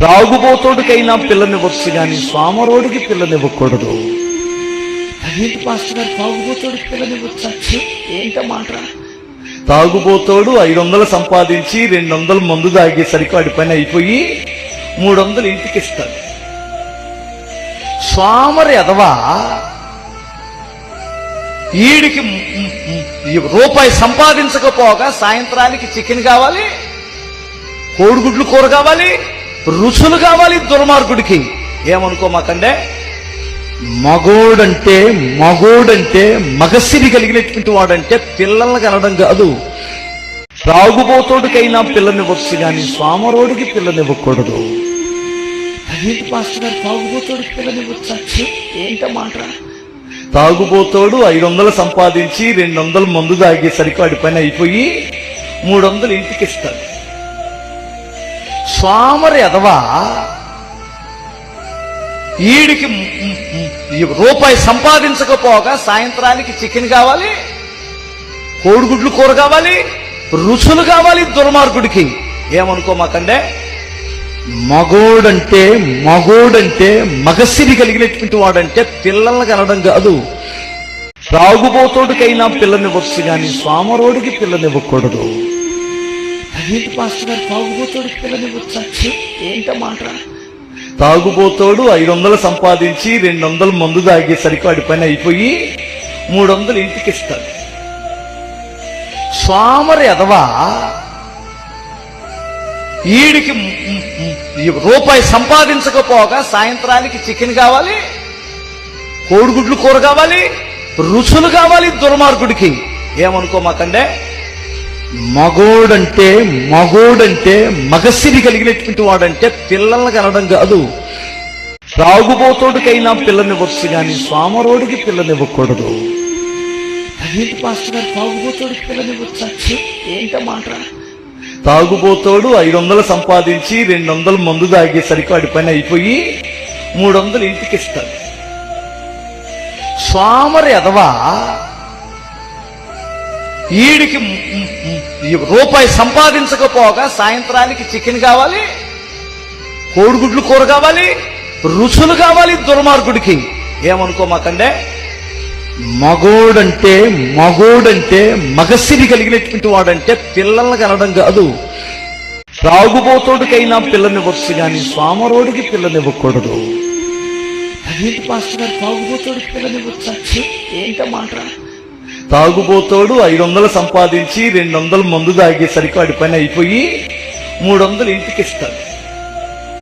త్రాగుబోతోడికైనా పిల్లనివ్వచ్చు కానీ స్వామరోడికి పిల్లనివ్వకూడదు. అదేంటి పాస్టర్ గారు, తాగుబోతోడికి పిల్లనివ్వచ్చా? ఏంటమాట? తాగుబోతోడు 500 సంపాదించి 200 మందు తాగేసరికి వాడి పని అయిపోయి 300 ఇంటికి ఇస్తాడు. స్వామరి ఎదవా ఈడికి రూపాయి సంపాదించకపోగా సాయంత్రానికి చికెన్ కావాలి, కోడిగుడ్లు కూర కావాలి, రుచులు కావాలి దుర్మార్గుడికి. ఏమనుకోమాకండే, మగోడంటే మగసిరి కలిగినటువంటి వాడంటే పిల్లల్ని కనడం కాదు. త్రాగుబోతోడికైనా పిల్లనివ్వచ్చు కానీ స్వామరోడికి పిల్లనివ్వకూడదు. అదేంటి పాస్టర్ గారు, తాగుబోతోడికి పిల్లనివ్వచ్చా? ఏంటమాట? తాగుబోతోడు 500 సంపాదించి 200 మందు తాగేసరికి వాడి పని అయిపోయి 300 ఇంటికి ఇస్తాడు. స్వామరి ఎదవా ఈడికి రూపాయి సంపాదించకపోగా సాయంత్రానికి చికెన్ కావాలి, కోడిగుడ్లు కూర కావాలి, రుచులు కావాలి దుర్మార్గుడికి. ఏమనుకోమాకండే, మగోడంటే మగసిరి కలిగినటువంటి వాడంటే పిల్లల్ని కనడం కాదు. త్రాగుబోతోడికైనా పిల్లనివ్వచ్చు కానీ స్వామరోడికి పిల్లనివ్వకూడదు. అదేంటి పాస్టర్ గారు, తాగుబోతోడికి పిల్లనివ్వచ్చా? ఏంటమాట? తాగుబోతోడు 500 సంపాదించి 200 మందు తాగేసరికి వాడి పని అయిపోయి 300 ఇంటికి ఇస్తాడు. స్వామరి ఎదవా ఈడికి రూపాయి సంపాదించకపోగా సాయంత్రానికి చికెన్ కావాలి, కోడిగుడ్లు కూర కావాలి, రుచులు కావాలి దుర్మార్గుడికి. ఏమనుకోమాకండే, మగోడంటే మగసిరి కలిగినటువంటి వాడంటే పిల్లల్ని కనడం కాదు. త్రాగుబోతోడికైనా పిల్లనివ్వచ్చు కానీ స్వామరోడికి పిల్లనివ్వకూడదు. అదేంటి పాస్టర్ గారు, తాగుబోతోడికి పిల్లనివ్వచ్చా? ఏంటమాట? తాగుబోతోడు 500 సంపాదించి 200 మందు తాగేసరికి వాడి పని అయిపోయి 300 ఇంటికి ఇస్తాడు. స్వామరి ఎదవా ఈడికి రూపాయి సంపాదించకపోగా సాయంత్రానికి చికెన్ కావాలి, కోడిగుడ్లు కూర కావాలి, రుచులు కావాలి దుర్మార్గుడికి. ఏమనుకోమాకండే, మగోడంటే మగసిరి కలిగినటువంటి వాడంటే పిల్లల్ని కనడం కాదు. త్రాగుబోతోడికైనా పిల్లనివ్వచ్చు కానీ స్వామరోడికి పిల్లనివ్వకూడదు. అదేంటి పాస్టర్ గారు, తాగుబోతోడికి పిల్లనివ్వచ్చా? ఏంటమాట? తాగుబోతోడు 500 సంపాదించి 200 మందు తాగేసరికి వాడి పని అయిపోయి 300 ఇంటికి ఇస్తాడు.